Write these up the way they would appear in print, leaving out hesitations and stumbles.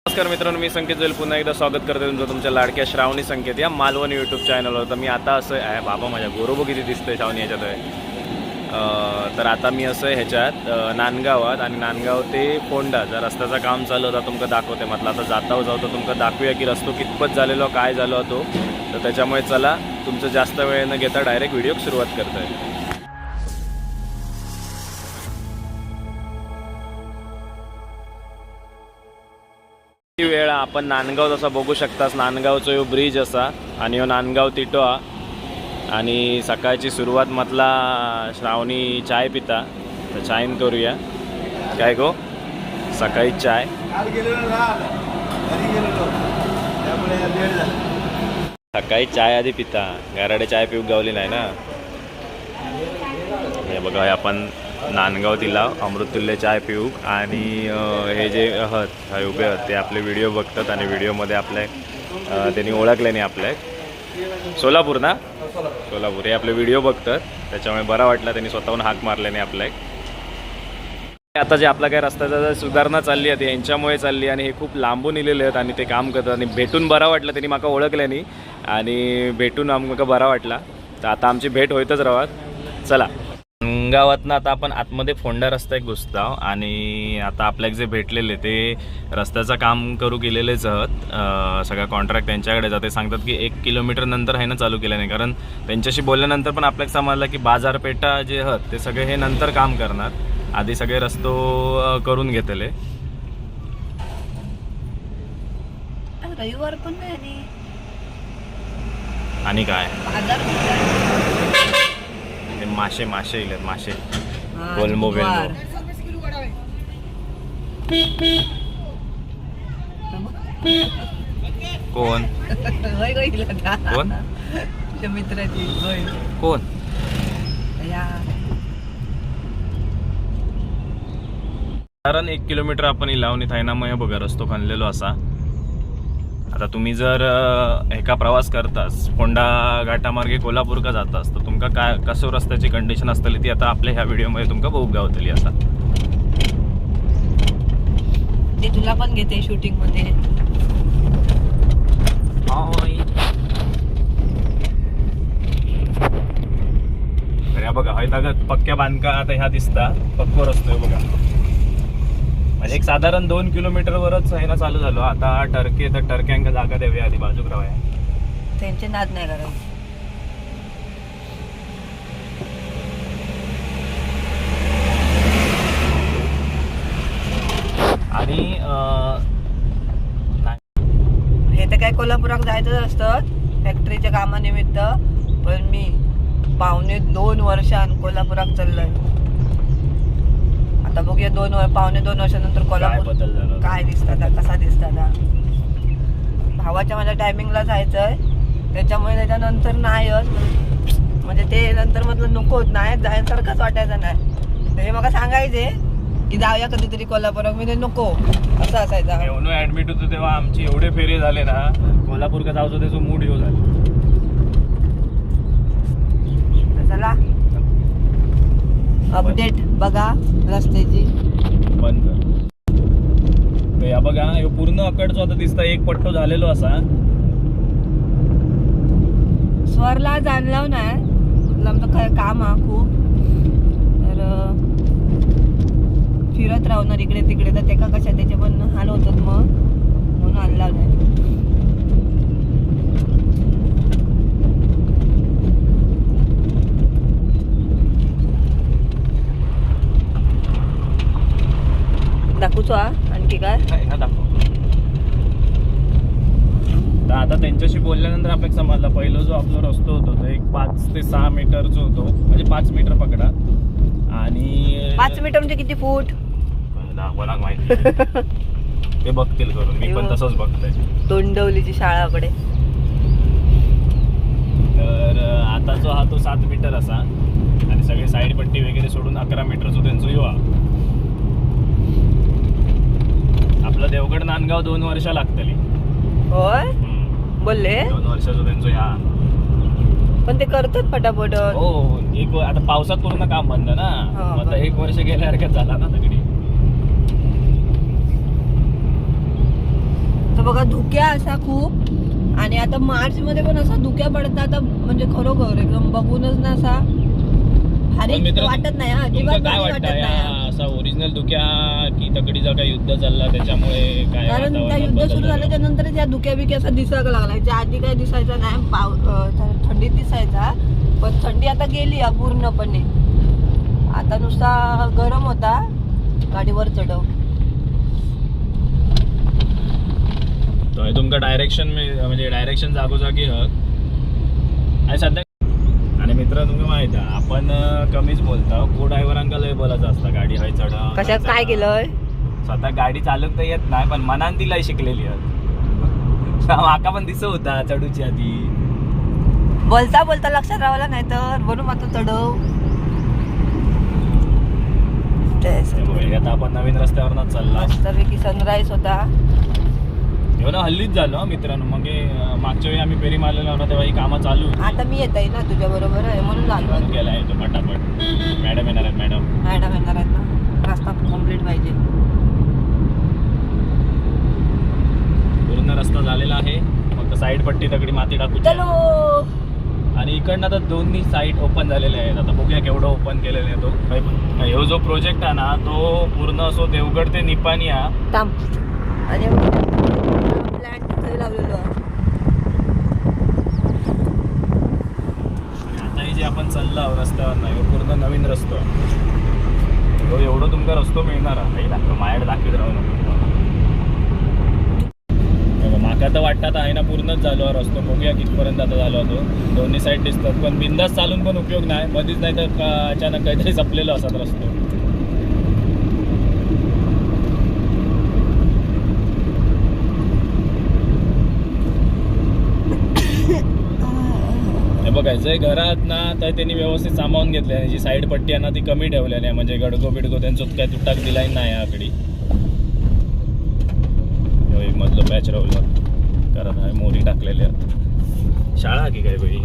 नमस्कार मित्रांनो, मी संकेत जोईल पुन्हा एकदा स्वागत करते तुमच्या लाडक्या श्रावणी संकेत या मालवण यूट्यूब चॅनलवर. तर मी आता असं आहे, बाबा माझ्या गोरोबो किती दिसतंय श्रावणी ह्याच्यात आहे. तर आता मी असं आहे ह्याच्यात नांदगावात आणि नांदगाव ते फोंडा जर रस्त्याचं काम चालू होता तुमका दाखवते. म्हटलं आता जाता जाऊ तुमका दाखवूया की रस्तो कितपत झालेलो काय झालो तो. तर त्याच्यामुळे चला तुमचं जास्त वेळ न घेता डायरेक्ट व्हिडिओ सुरुवात करत आहे. वेळा आपण नांदगाव जसा बघू शकतास, नांदगावचा ह्यो ब्रिज असा आणि ह्यो नांदगाव तिटोआ. आणि सकाळची सुरुवात म्हटला श्रावणी चाय पिता, तर चायन करूया. काय गो सकाळी चाय सकाळी चाय आधी पिता, घराडे चाय पिऊ गावली नाही ना. हे बघा आपण नांदगाव तिला अमृतुल्य चाय पिऊ. आणि हे जे आहात उभे आहात ते आपले व्हिडिओ बघतात आणि व्हिडिओमध्ये आपल्या त्यांनी ओळखले नाही. आपल्या सोलापूर ना, सोलापूर हे आपले व्हिडिओ बघतात, त्याच्यामुळे बरा वाटला त्यांनी स्वतःहून हाक मारले नाही आपल्या. आता जे आपला काय रस्त्याचा सुधारणा चालली आहे यांच्यामुळे चालली आणि हे खूप लांबून इलेले आहेत आणि ते काम करतात. आणि भेटून बरा वाटलं, त्यांनी माका ओळखले नाही आणि भेटून आमका बरा वाटला. तर आता आमची भेट होईतच राहत. चला गावातनं आता आपण आतमध्ये फोंडा रस्ता एक घुसतो आणि आता आपल्याक जे भेटलेले ते रस्त्याचं काम करू केलेलेच आहात. सगळा कॉन्ट्रॅक्ट त्यांच्याकडे जाते. सांगतात की 1 किलोमीटर नंतर आहे ना चालू केलं नाही, कारण त्यांच्याशी बोलल्यानंतर पण आपल्याला समजलं की बाजारपेठा जे आहात ते सगळे हे नंतर काम करणार, आधी सगळे रस्तो करून घेतले. रविवार पण नाही आणि काय मासे मासे इलेत, मासे गोलमो बेलमो. कोण कोण मित्राची कोण कारण 1 किलोमीटर आपण लावणी थाय ना. मग हे बघा रस्तो खणलेलो असा. आता तुम्ही जर एका प्रवास करतास फोंडा घाटामार्गे कोल्हापूर का जातास तर तुमका काय कसं रस्त्याची कंडिशन असतली ती आता आपल्या ह्या व्हिडिओमध्ये तुमका बघू गावतली. असा ते तुला पण घेते शूटिंग मध्ये. तर बघा हय पक्क्या बांधका आता ह्या दिसता पक्को रस्तो बघा. म्हणजे एक साधारण 2 किलोमीटरवरच आहे ना चालू झालो. आता टर्के तर टर्क्यांका जागा द्यावी आधी बाजूक राहाय. त्यांचे नाद नाही करायचे. आणि हे तर काय कोल्हापुरात जायचं असतं फॅक्टरीच्या कामानिमित्त, पण मी 2.5 वर्षान कोल्हापुरात चाललोय. आता बघूया 2.5 वर्षानंतर कोल्हापूर बदल झाला काय दिसतात, कसा दिसतात. भावाच्या माझ्या टायमिंगला जायचंय, त्याच्यामुळे त्याच्यानंतर नाहीच. म्हणजे ते नंतर म्हटलं नकोच, नाही जायसारखंच वाटायचं नाही. हे मला सांगायचे की जाऊया कधीतरी कोल्हापुरात, मी ते नको असं असायचं. एवढं ऍडमिट होतो तेव्हा आमचे एवढे फेरे झाले ना, कोल्हापूर का जायचो त्याचं मूड येऊ झालं. चला अपडेट बघा रस्त्याची. बंद कर. या बघा हे पूर्ण अकडचो आता दिसता एक पट्टो झालेलो असा. स्वरला जाणलाव नाही, आमचं काय काम हा खूप, तर फिरत राहणार इकडे तिकडे. तर ते का कशा त्याचे पण हाल होतात मग, म्हणून आणला नाही. दाखवतो आणखी काय दाखव. तर आता त्यांच्याशी बोलल्यानंतर आपल्याला समजला पहिला जो आपला रस्तो होतो तो एक 5 ते 6 मीटरचा होतो. म्हणजे 5 मीटर पकडा. आणि 5 मीटर म्हणजे किती फूट मला माहिती ते बघतील करून, मी पण तसंच बघतोय तोंडवलीची शाळाकडे. तर आता जो हा तो 7 मीटर असा आणि सगळे साईड पट्टी वगैरे सोडून 11 मीटरचा त्यांचा युवा. आपलं देवगड नांदगाव 2 वर्ष लागतली. होय बोलले 2 वर्षाचं त्यांचं ह्या. पण ते करतात फटाफट. हो एक आता पावसात पूर्ण काम बंद ना, आता 1 वर्ष गेल्यासारखं झाला ना सगळी. बघा धुक्या असा खूप, आणि आता मार्च मध्ये पण असा धुक्या पडतात आता, म्हणजे खरोखर एकदम बघूनच ना असा भारी वाटत नाही. अजिबात काय भारी वाटतं वाटत नाही. असा ओरिजिनल धुक्या की तकडीचा काय युद्ध चालला त्याच्यामुळे काय कारण त्या वातावरणात युद्ध बदल सुरू झाला? झाल्याच्या नंतर त्या धुक्या बिक्या असा दिसायला लागला. त्या आधी काय दिसायचा नाही, थंडीत दिसायचा, पण थंडी आता गेली पूर्णपणे. आता नुसता गरम होता गाडीवर चढव. तुमका डायरेक्शन म्हणजे डायरेक्शन जागोजागी आणि सध्या. आणि मित्र तुम्ही माहित आहे आपण कमीच बोलतो, को ड्रायव्हरांका लय बोलायचं असतं गाडी हय चढव. कशात काय केलंय? स्वतः गाडी चालवता येत नाही पण मनान ती लय शिकलेली आहे. माका पण दिसत होता चढूची आधी. बोलता बोलता लक्षात राहायला नाही तर बनून आता चढव. आता आपण नवीन रस्त्यावरच चालला. मस्तपैकी सनराईज होता. एवढं हल्लीच झालं मित्रांनो. मग मागच्या वेळी आम्ही फेरी मारलेलो ना तेव्हा ही कामं चालू. आता मी येत आहे ना तुझ्या बरोबर आहे म्हणून झालो. गेला आहे तो पटापट. मॅडम येणार आहेत. मॅडम येणार आहेत ना, रस्ता कम्प्लीट पाहिजे. पूर्ण रस्ता झालेला आहे, फक्त साईड पट्टी तगडी माती टाकू. चलो. आणि इकडनं आता दोन्ही साईड ओपन झालेले आहेत. आता बघूया केवढं ओपन केलेलं आहे तो. ह्यो जो प्रोजेक्ट आहे ना तो पूर्ण असो देवगड ते निपानिया. थांब. आणि प्लॅन तिथे लावलेलो. आता हे जे आपण चाललो रस्त्यावर नाही पूर्ण नवीन रस्तो. एवढं तुमका रस्तो मिळणार आहे माझ्याकडे दाखवत राहू नको. माका तर वाटतं आहे ना पूर्णच झालो रस्तो. बघूया कितपर्यंत आता झालो होतो. दोन्ही साईड दिसतात पण बिंदास चालून पण उपयोग नाही. मध्येच नाही तर अचानक काहीतरी जपलेलो असतात रस्तो. हे बघायचंय घरात ना तर त्यांनी व्यवस्थित सामावून घेतले. जी साईड पट्टी आहे ना ती कमी ठेवलेली आहे, म्हणजे गडगो बिडगो त्यांचं काय तुटाक दिलाय नाही आकडी. एक मधलं पॅच राहलं कारण आहे मोरी टाकलेली आहेत. शाळा की काय बाई.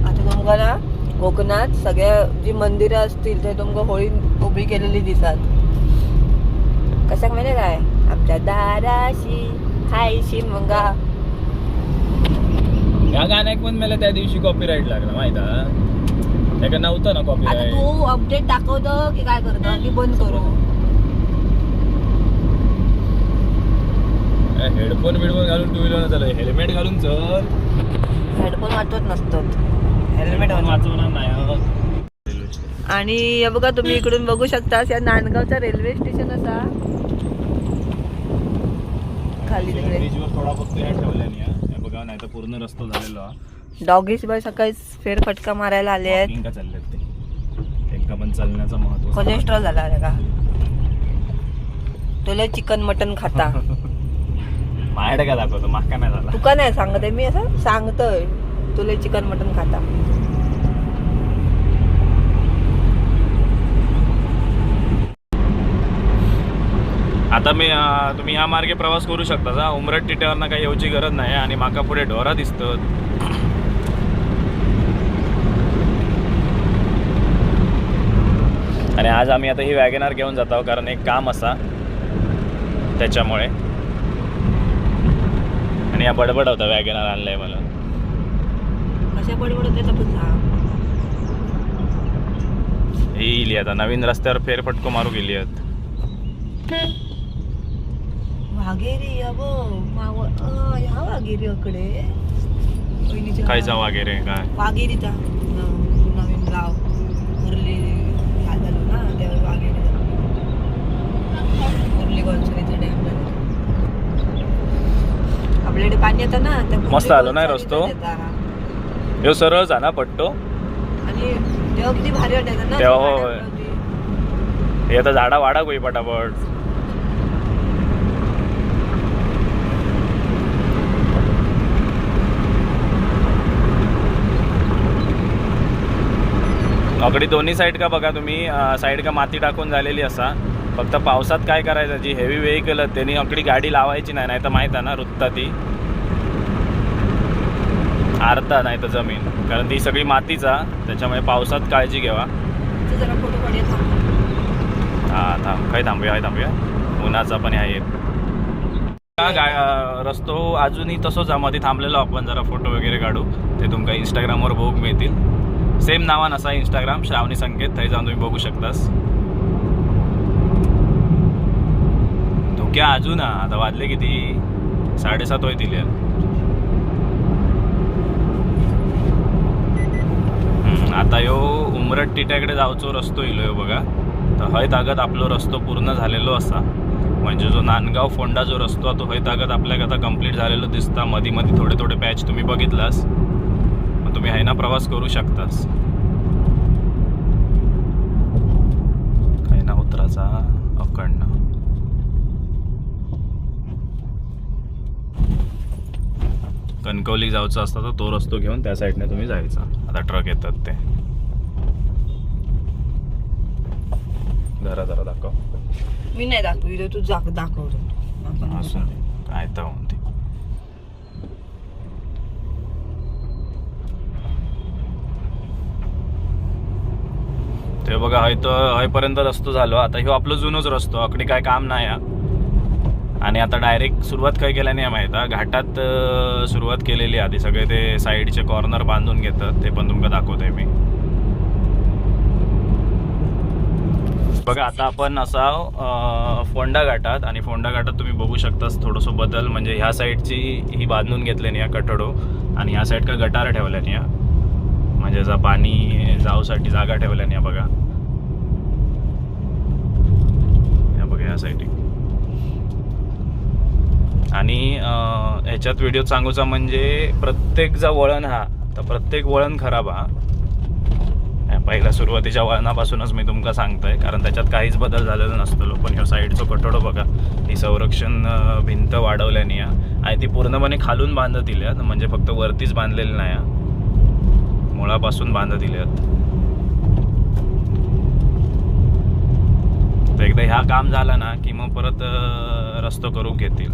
आता तुमका ना कोकणात सगळ्या जी मंदिरं असतील ते तुमका होळी उभी केलेली दिसतात. कशाक माहिती काय? आमच्या दाराशी हायशी मंगा. या गाण्याक पण मला त्या दिवशी कॉपीराईट लागला माहिती आहे. त्याला नव्हतं ना आता कॉपीराईट. तू अपडेट दाखवतो की काय करतो की बंद करू? हेडफोन बिडफोन घालून टू व्हीलर चालू. हेल्मेट घालून चल. हेडफोन वाचवत नसतात, हेल्मेट वाचवणार नाही. आणि हे बघा तुम्ही इकडून बघू शकता या नांदगावचा रेल्वे स्टेशन असा खाली तिकडे. ब्रिजवर थोडा फक्त हे ठेवल्याने हे बघा, नाही तर पूर्ण रस्ता झालेला. डॉगीज बाय सकाळी फेरफटका मारायला आले आहेत. वॉकिंग का चालले ते त्यांना पण चालण्याचं महत्व. कोलेस्ट्रॉल झाला आहे का तुला? चिकन मटन खाता माझ्याकडे काय दाखवतो माका नाही झाला. तुका नाही सांगत आहे मी, असं सांगतोय तुला चिकन मटन खाता. आता तुम्ही ह्या मार्गे प्रवास करू शकता. उमरट टिट्यावरनं काही येऊची गरज नाही. आणि माका पुढे ढोरा दिसतं. आणि आज आम्ही आता ही वॅगनार घेऊन जात आहोत कारण एक काम असा त्याच्यामुळे. आणि या बडबड होता वॅगनार आणलंय मला. कशा बडबड होते तर पण सांग. ही गेली आता नवीन रस्त्यावर फेरफटको मारू गेली आहेत. वाघेरी अबो ह्या वाघेरीकडे खायचा वगैरे काय वाघेरीचा नवीन गाव मुरली ह्या झालो ना तेव्हा वाघेरी मुरली गोलसरीचा डॅम झाला. आपल्याकडे पाणी येतं ना त्या मस्त आलो नाही रस्तो. ह्यो सरळ झाला पट्टो. आणि तेव्हा किती भारी वाटायचं ना तेव्हा हे आता झाडा वाडा होई पटापट. अगदी दोन्ही साईड का बघा तुम्ही साईड का माती टाकून झालेली असा. फक्त पावसात काय करायचं, जी हेवी व्हेकल त्यांनी अकडी गाडी लावायची नाही, नाही तर माहीत आहे ना रुतता ती अर्धा नाही तर जमीन, कारण ती सगळी मातीचा. त्याच्यामुळे पावसात काळजी घ्यावा. उन्हाचं जरा फोटो काढूया थांब. हा थांबूया उन्हाचा पण आहे रस्तो अजूनही तसोच हा. मध्ये थांबलेलो आपण जरा फोटो वगैरे काढू. ते तुमका इंस्टाग्रामवर बघूक मिळतील. सेम नावान असा इंस्टाग्राम श्रावणी संकेत, थंय जाऊन तुम्ही बघू शकतास. धुक्या अजून आता वाजले किती 7:30 होईल. आता यो उमरट टिट्याकडे जावचो रस्तो येलो बघा. तर हय तागत आपलो रस्तो पूर्ण झालेलो असा. म्हणजे जो नांदगाव फोंडा जो रस्तो तो हय तागत आपल्याक आता कंप्लीट झालेलो दिसता. मध्ये थोडे थोडे पॅच तुम्ही बघितलास, मग तुम्ही हैना प्रवास करू शकतास. हैना उतराचा अकडनं कणकवली जायचं असतं तर तो रस्तो घेऊन त्या साईडने तुम्ही जायचा. आता ट्रक येतात ते जरा दाखव. मी नाही दाखवतो, तू दाखवतो आपण असं काय तर होऊन ते बघा. हयपर्यंत रस्तो झालो. आता ह्यो आपलं जुनोच रस्तो, अकडे काय काम नाही. आणि आता डायरेक्ट सुरुवात काय केल्याने नाही माहीत. घाटात सुरुवात केलेली आधी. सगळे ते साईडचे कॉर्नर बांधून घेतात, ते पण तुमका दाखवतोय मी. बघा आता आपण असा फोंडा घाटात, आणि फोंडा घाटात तुम्ही बघू शकतास थोडंसं बदल. म्हणजे ह्या साईडची ही बांधून घेतल्याने या कठडो, आणि ह्या साईड का गटार ठेवल्याने या, म्हणजे जर पाणी जाऊसाठी जागा ठेवल्याने बघा. या बघा या साईड. आणि ह्याच्यात व्हिडिओ सांगूचा म्हणजे प्रत्येक जा वळण हा, तर प्रत्येक वळण खराब हा. पहिल्या सुरुवातीच्या वळणापासूनच मी तुमका सांगतोय, कारण त्याच्यात काहीच बदल झालेला नसतो. पण ह्या साईडचं कठडो बघा, ही संरक्षण भिंत वाढवल्याने या, आणि ती पूर्णपणे खालून बांधत दिल्यात. म्हणजे फक्त वरतीच बांधलेली नाही, मुळापासून बांधत दिल्यात. तर एकदा ह्या काम झालं ना की मग परत रस्तो करून घेतील.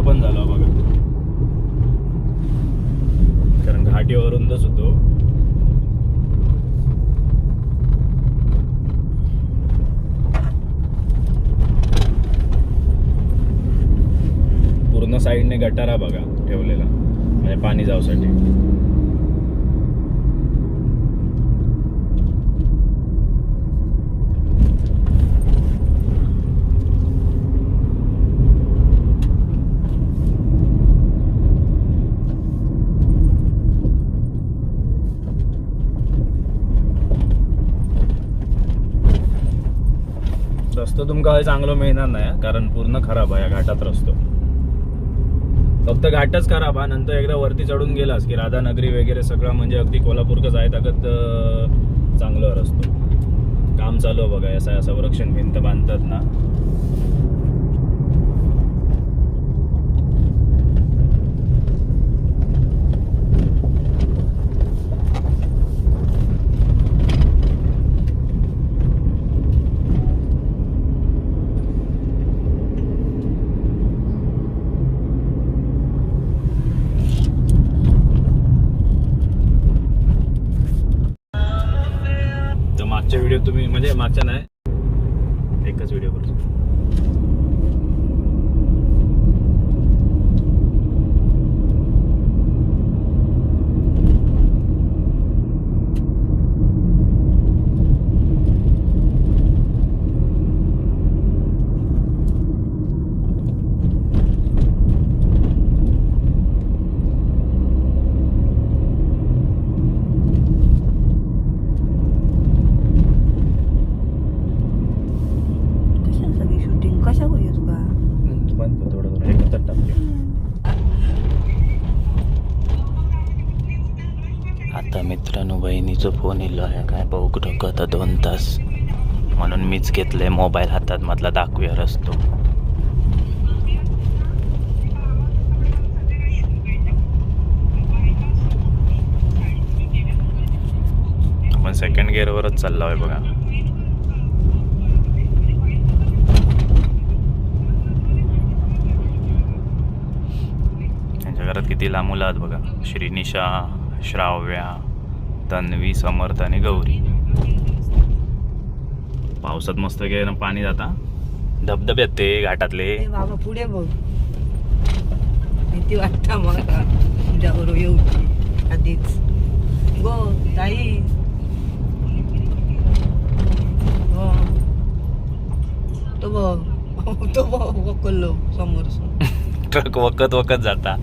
पण झाला बघा, कारण घाटीवरूनच होतो. पूर्ण साईडने गटारा बघा ठेवलेला, म्हणजे पाणी जाऊसाठी. रस्तो तुमका चांगलं मिळणार नाही, कारण पूर्ण खराब आहे. घाटात रस्तो फक्त घाटच खराब आहे. नंतर एकदा वरती चढून गेलास की राधानगरी वगैरे सगळं म्हणजे अगदी कोल्हापूरकच आहे. ताकद चांगलं रस्तो. काम चालू आहे बघा. असं संरक्षण भिंत बांधतात ना, मागच्या व्हिडिओ तुम्ही म्हणजे मागच्या नाही एकच व्हिडिओ करतो. पिऊचा फोन इलो आहे काय बघू नको आता 2 तास म्हणून मीच घेतलंय मोबाईल हातात मधला दाखवूया रस्तो. आपण सेकंड गिअरवरच चाललो आहे बघा. त्यांच्या घरात किती लांब मुलं आहेत बघा. श्रीनिशा, श्राव्या, तन्वी, समर्थ आणि गौरी. पावसात मस्त गे पाणी जाता धबधबे आहेत ते घाटातले. ए बाबा पुढे बघ, भीती वाटतं मला तुझ्याबरोबर येऊ आधीच. गो ताई हो. तो बघ वकलो समोर ट्रक वकत वकत जाता.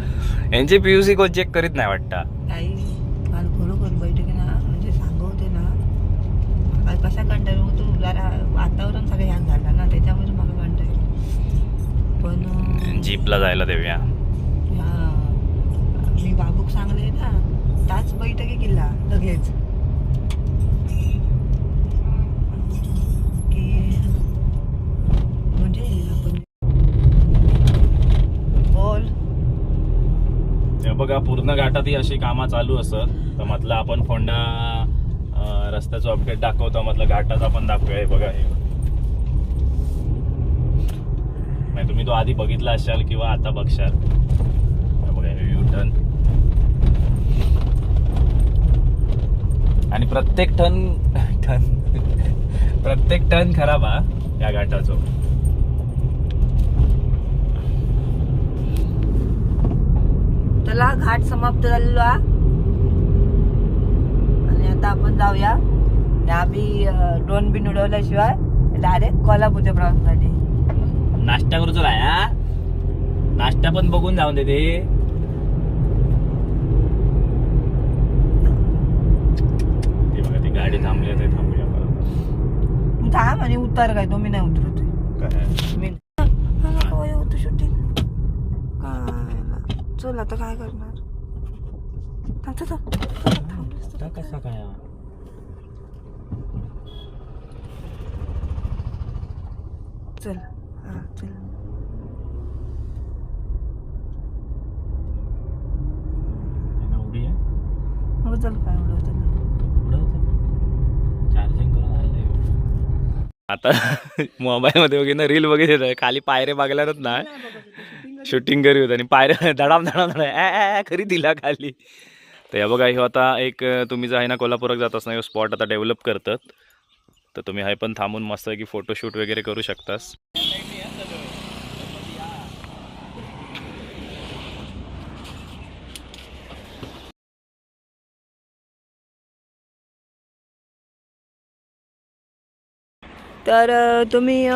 यांची पीयूसी कोण चेक करीत नाही वाटता. ताई काल खरोखर बैठक ना म्हणजे सांगवते ना मला कसा कंटाळ होतो. जरा वातावरण सगळं ह्यात झालं ना त्याच्यामुळे मला कंटाळ. पण जीपला जायला देऊया. मी बाबूक सांगले ना त्याच बैठकी केला लगेच की म्हणजे आपण बोल. हे बघा पूर्ण घाटात ही अशी कामं चालू असत. तर म्हटलं आपण फोंडा रस्त्याचं अपडेट दाखवतो. म्हटलं घाटात आपण दाखवूया. हे बघा हे नाही तुम्ही तो आधी बघितला असाल किंवा आता बघशाल. हे बघा हे यू टर्न आणि प्रत्येक टर्न खराब हा या घाटाचो. चला घाट समाप्त झालेलो हा. आणि आता आपण जाऊया. या बी ड्रोन बिन उडवल्याशिवाय डायरेक्ट कोल्हापूरच्या प्रवासासाठी. नाश्ता करूचो काय हा. नाश्ता पण बघून जाऊन दे ते. बघा ती गाडी थांबली ते थांबूया परत. थांब आणि उतार काय तुम्ही नाही उतरत काय मी होतं शूटिंग काय. चल आता काय करणार. कसा काय चल हा चल. उडी आहे मग चल काय उडवतं चार्जिंग करून आले. आता मोबाईल मध्ये वगैरे रील बघितलं आहे. खाली पायरे बघल्याच ना शूटिंग करी होत आणि पायऱ्या धडाम धडाम धडा खरी दिला खाली. तर या बघा हे आता एक तुम्ही जे आहे ना कोल्हापूरात जात असताना स्पॉट आता डेव्हलप करतात. तर तुम्ही हे पण थांबून मस्त की फोटोशूट वगैरे करू शकतास. तर तुम्ही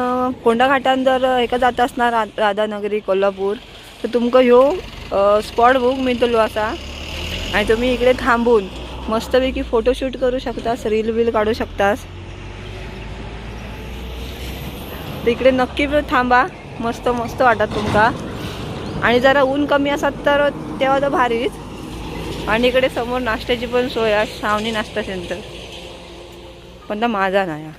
फोंडा घाटान जर एका जात असणार राधानगरी कोल्हापूर तर तुमका ह्यो स्पॉट बूक मिळतलो असा. आणि तुम्ही इकडे थांबून मस्तपैकी फोटोशूट करू शकतास, रील बिल काढू शकतास. तर इकडे नक्की थांबा. मस्त मस्त वाटत तुमका. आणि जरा ऊन कमी असत तर तेव्हा तर भारीच. आणि इकडे समोर नाश्त्याची पण सोय आहे. सावनी नाश्ता सेंटर पण तर माझा नाही.